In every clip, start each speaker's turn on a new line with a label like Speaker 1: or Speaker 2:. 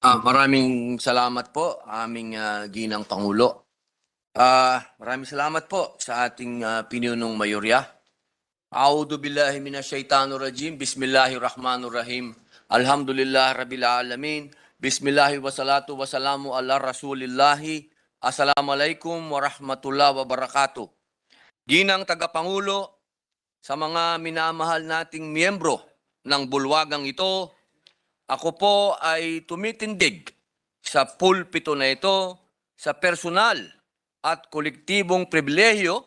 Speaker 1: Maraming salamat po, aming ginang Pangulo. Maraming salamat po sa ating pinunong mayorya. A'udhu billahi minasyaitanir rajim. Bismillahirrahmanirrahim. Alhamdulillah rabbil alamin. Bismillahi wassalatu wassalamu ala rasulillahi. Assalamualaikum warahmatullahi wabarakatuh. Ginang tagapangulo, sa mga minamahal nating miyembro ng bulwagang ito, ako po ay tumitindig sa pulpito na ito sa personal at kolektibong pribilehyo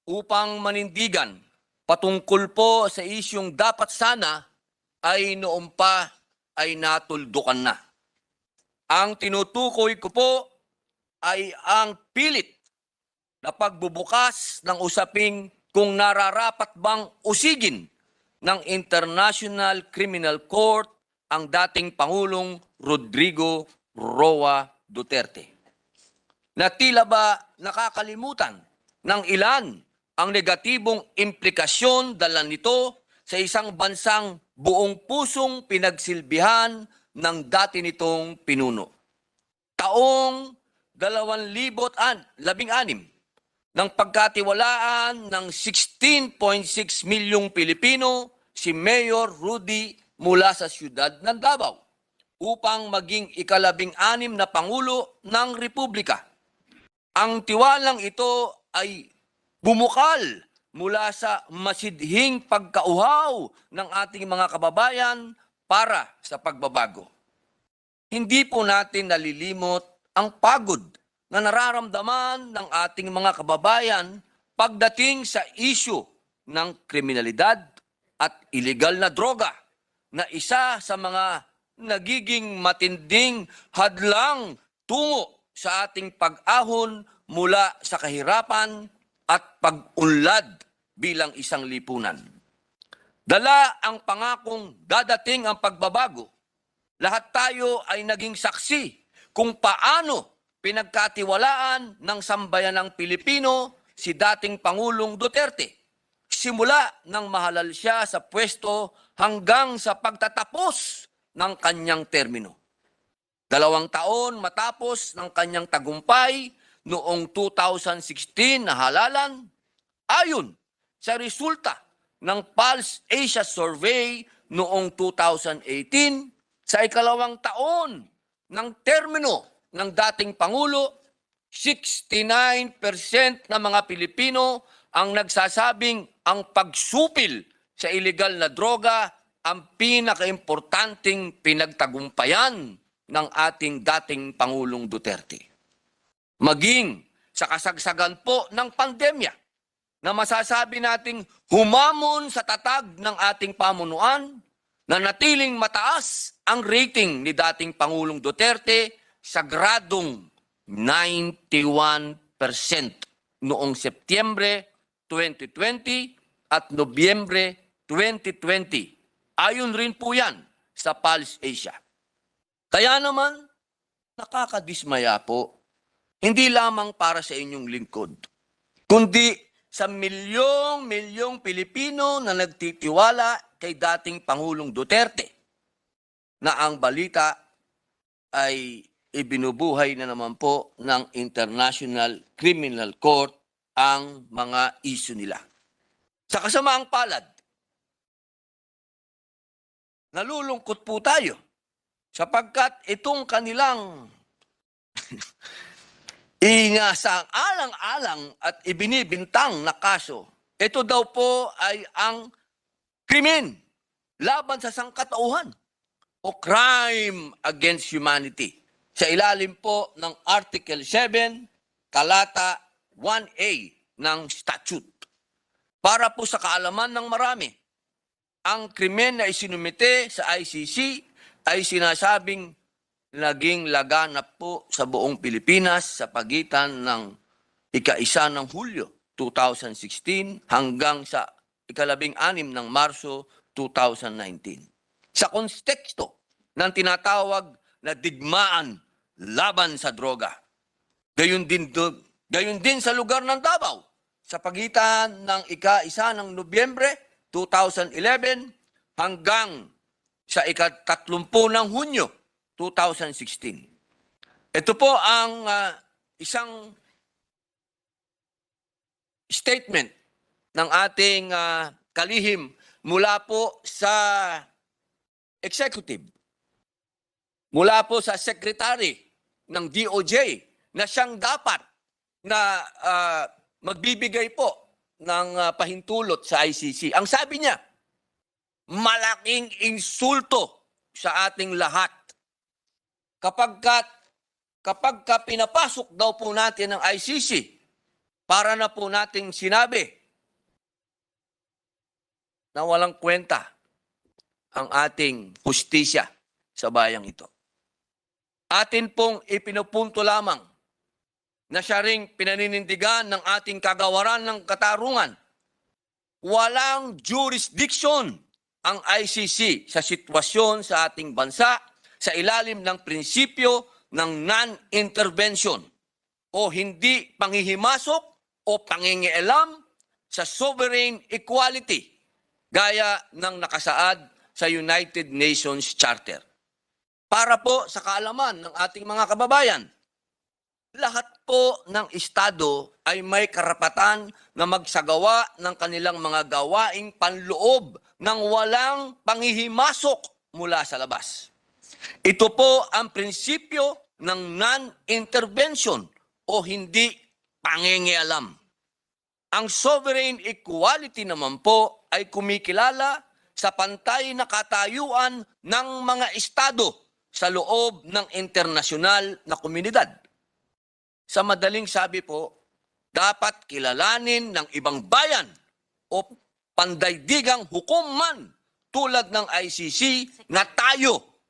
Speaker 1: upang manindigan patungkol po sa isyong dapat sana ay noon pa ay natuldukan na. Ang tinutukoy ko po ay ang pilit na pagbubukas ng usaping kung nararapat bang usigin ng International Criminal Court ang dating Pangulong Rodrigo Roa Duterte. Na tila ba nakakalimutan ng ilan ang negatibong implikasyon dala nito sa isang bansang buong pusong pinagsilbihan ng dati nitong pinuno. Taong 2016 ng pagkatiwalaan ng 16.6 milyong Pilipino si Mayor Rudy mula sa siyudad ng Davao upang maging ika-16 na Pangulo ng Republika. Ang tiwalang ito ay bumukal mula sa masidhing pagkauhaw ng ating mga kababayan para sa pagbabago. Hindi po natin nalilimot ang pagod na nararamdaman ng ating mga kababayan pagdating sa isyu ng kriminalidad at ilegal na droga na isa sa mga nagiging matinding hadlang tungo sa ating pag-ahon mula sa kahirapan at pag-unlad bilang isang lipunan. Dala ang pangakong dadating ang pagbabago. Lahat tayo ay naging saksi kung paano pinagkatiwalaan ng sambayanang Pilipino si dating Pangulong Duterte. Simula nang mahalal siya sa pwesto hanggang sa pagtatapos ng kanyang termino. 2 taon matapos ng kanyang tagumpay noong 2016 na halalan, ayon sa resulta ng Pulse Asia Survey noong 2018, sa ika-2 taon ng termino ng dating Pangulo, 69% ng mga Pilipino ang nagsasabing ang pagsupil sa ilegal na droga ang pinakaimportanteng pinagtagumpayan ng ating dating Pangulong Duterte. Maging sa kasagsagan po ng pandemya na masasabi nating humamon sa tatag ng ating pamunuan na natiling mataas ang rating ni dating Pangulong Duterte sa gradong 91% noong Setyembre 2020 at Nobyembre 2020. Ayon rin po yan sa Pulse Asia. Kaya naman, nakakadismaya po, hindi lamang para sa inyong lingkod, kundi sa milyong-milyong Pilipino na nagtitiwala kay dating Pangulong Duterte na ang balita ay ibinubuhay na naman po ng International Criminal Court ang mga isyu nila. Sa kasamaang palad, nalulungkot po tayo sapagkat itong kanilang inasang alang-alang at ibinibintang na kaso, ito daw po ay ang krimen laban sa sangkatauhan o crime against humanity sa ilalim po ng Article 7, Talata 1A ng statute. Para po sa kaalaman ng marami, ang krimen na isinumite sa ICC ay sinasabing naging laganap po sa buong Pilipinas sa pagitan ng ika-1 ng Hulyo 2016 hanggang sa ika-16 ng Marso 2019. Sa konteksto ng tinatawag na digmaan laban sa droga. Gayon din sa lugar ng Davao sa pagitan ng ika-1 ng Nobyembre 2011 hanggang sa ika-30 ng Hunyo 2016. Ito po ang isang statement ng ating kalihim mula po sa executive, mula po sa secretary ng DOJ na siyang dapat na magbibigay po ng pahintulot sa ICC. Ang sabi niya, malaking insulto sa ating lahat kapag pinapasok daw po natin ng ICC, para na po nating sinabi na walang kwenta ang ating hustisya sa bayang ito. Atin pong ipinupunto lamang na siya ring pinaninindigan ng ating kagawaran ng katarungan. Walang jurisdiction ang ICC sa sitwasyon sa ating bansa sa ilalim ng prinsipyo ng non-intervention o hindi panghihimasok o pangingialam sa sovereign equality gaya ng nakasaad sa United Nations Charter. Para po sa kaalaman ng ating mga kababayan, lahat po ng estado ay may karapatan na magsagawa ng kanilang mga gawaing panloob nang walang panghihimasok mula sa labas. Ito po ang prinsipyo ng non-intervention o hindi pangingialam. Ang sovereign equality naman po ay kumikilala sa pantay na katayuan ng mga estado sa loob ng internasyonal na komunidad. Sa madaling sabi po, dapat kilalanin ng ibang bayan o pandaigdigang hukuman tulad ng ICC na tayo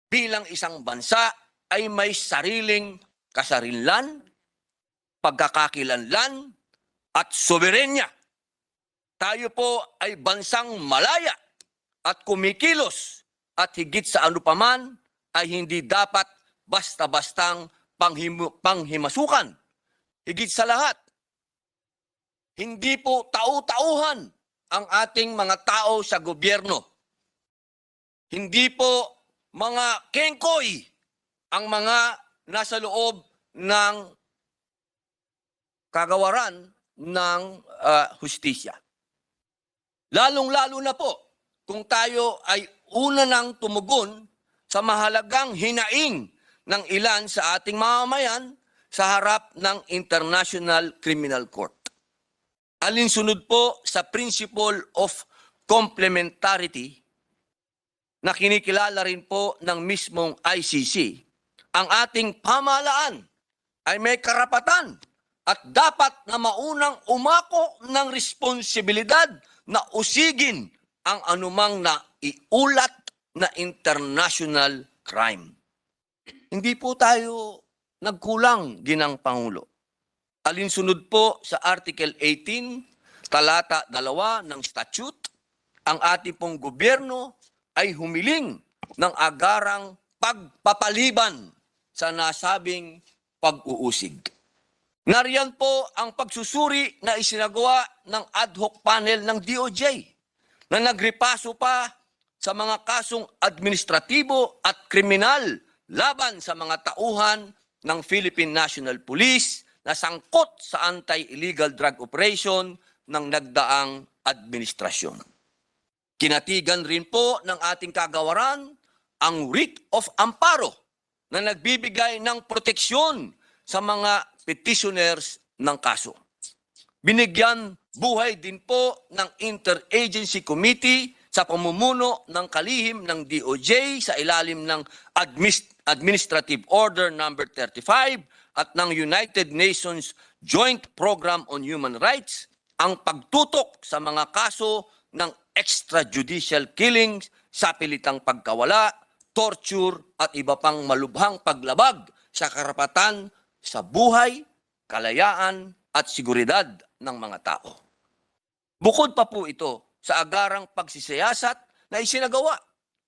Speaker 1: bilang isang bansa ay may sariling kasarinlan, pagkakakilanlan at soberenya. Tayo po ay bansang malaya at kumikilos at higit sa anupaman ay hindi dapat basta-bastang panghimasukan. Higit sa lahat, hindi po tau-tauhan ang ating mga tao sa gobyerno. Hindi po mga kengkoy ang mga nasa loob ng kagawaran ng hustisya. Lalong-lalo na po kung tayo ay una nang tumugon sa mahalagang hinaing ng ilan sa ating mamamayan sa harap ng International Criminal Court. Alinsunod po sa principle of complementarity na kinikilala rin po ng mismong ICC, ang ating pamahalaan ay may karapatan at dapat na maunang umako ng responsibilidad na usigin ang anumang naiulat na international crime. Hindi po tayo nagkulang, Ginang Pangulo. Alinsunod po sa Article 18, Talata 2 ng statute, ang ating pong gobyerno ay humiling ng agarang pagpapaliban sa nasabing pag-uusig. Nariyan po ang pagsusuri na isinagawa ng ad hoc panel ng DOJ na nagripaso pa sa mga kasong administratibo at kriminal laban sa mga tauhan ng Philippine National Police na sangkot sa anti-illegal drug operation ng nagdaang administrasyon. Kinatigan rin po ng ating kagawaran ang writ of amparo na nagbibigay ng proteksyon sa mga petitioners ng kaso. Binigyan buhay din po ng Interagency Committee sa pamumuno ng kalihim ng DOJ sa ilalim ng Administrative Order No. 35 at ng United Nations Joint Program on Human Rights ang pagtutok sa mga kaso ng extrajudicial killings, sapilitang pagkawala, torture at iba pang malubhang paglabag sa karapatan sa buhay, kalayaan at seguridad ng mga tao. Bukod pa po ito sa agarang pagsisiyasat na isinagawa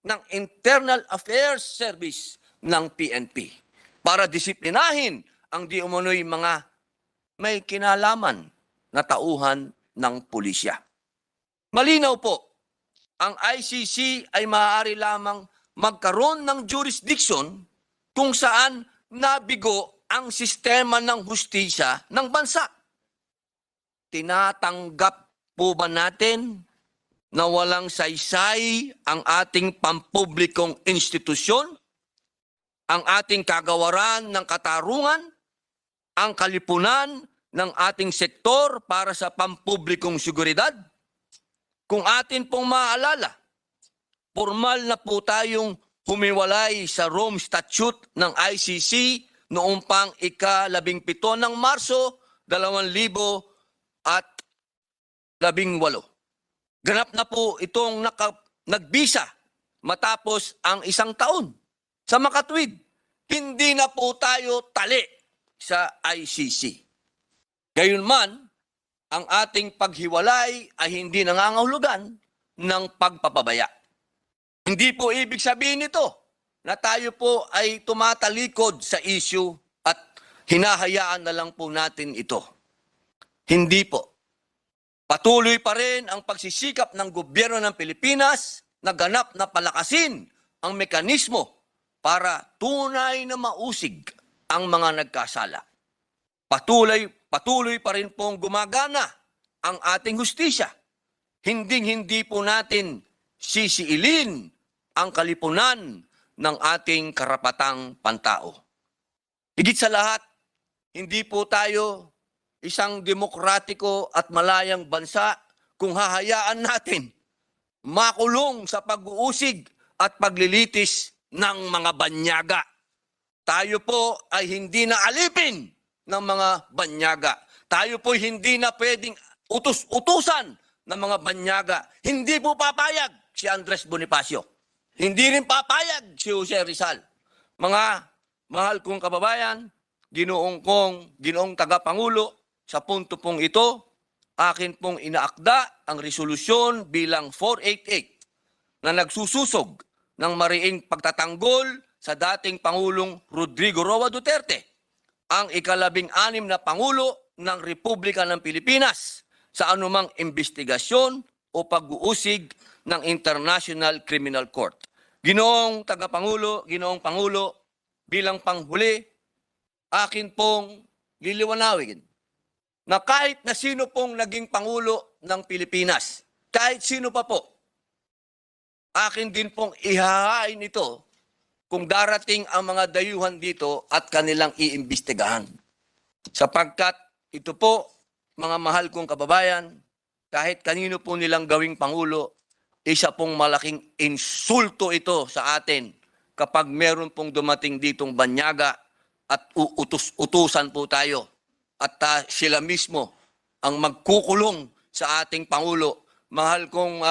Speaker 1: ng Internal Affairs Service ng PNP para disiplinahin ang di umano'y mga may kinalaman na tauhan ng pulisya. Malinaw po, ang ICC ay maaari lamang magkaroon ng jurisdiction kung saan nabigo ang sistema ng hustisya ng bansa. Tinatanggap po ba natin na walang saysay ang ating pampublikong institusyon, ang ating kagawaran ng katarungan, ang kalipunan ng ating sektor para sa pampublikong seguridad? Kung atin pong maaalala, formal na po tayong humiwalay sa Rome Statute ng ICC noong pang ika-17 ng Marso 2018. Ganap na po itong nagbisa matapos ang isang taon. Sa makatwid, hindi na po tayo tali sa ICC. Gayunman, ang ating paghiwalay ay hindi nangangahulugan ng pagpapabaya. Hindi po ibig sabihin nito na tayo po ay tumatalikod sa issue at hinahayaan na lang po natin ito. Hindi po. Patuloy pa rin ang pagsisikap ng gobyerno ng Pilipinas na ganap na palakasin ang mekanismo para tunay na mausig ang mga nagkasala. Patuloy pa rin pong gumagana ang ating hustisya. Hindi po natin sisiilin ang kalipunan ng ating karapatang pantao. Higit sa lahat, hindi po tayo isang demokratiko at malayang bansa kung hahayaan natin makulong sa pag-uusig at paglilitis ng mga banyaga. Tayo po ay hindi na alipin ng mga banyaga. Tayo po hindi na pwedeng utos-utusan ng mga banyaga. Hindi po papayag si Andres Bonifacio. Hindi rin papayag si Jose Rizal. Mga mahal kong kababayan, ginoong tagapangulo, sa punto pong ito, akin pong inaakda ang resolusyon bilang 488 na nagsususog ng mariing pagtatanggol sa dating Pangulong Rodrigo Roa Duterte, ang ika-16 na Pangulo ng Republika ng Pilipinas sa anumang investigasyon o pag-uusig ng International Criminal Court. Ginoong Pangulo, bilang panghuli, akin pong liliwanawin na kahit na sino pong naging Pangulo ng Pilipinas, kahit sino pa po, akin din pong ihahain ito kung darating ang mga dayuhan dito at kanilang iimbestigahan. Sapagkat ito po, mga mahal kong kababayan, kahit kanino po nilang gawing Pangulo, isa pong malaking insulto ito sa atin kapag meron pong dumating ditong banyaga at utusan po tayo. At sila mismo ang magkukulong sa ating Pangulo. Mahal kong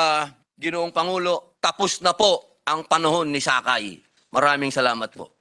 Speaker 1: Ginoong Pangulo, tapos na po ang panahon ni Sakay. Maraming salamat po.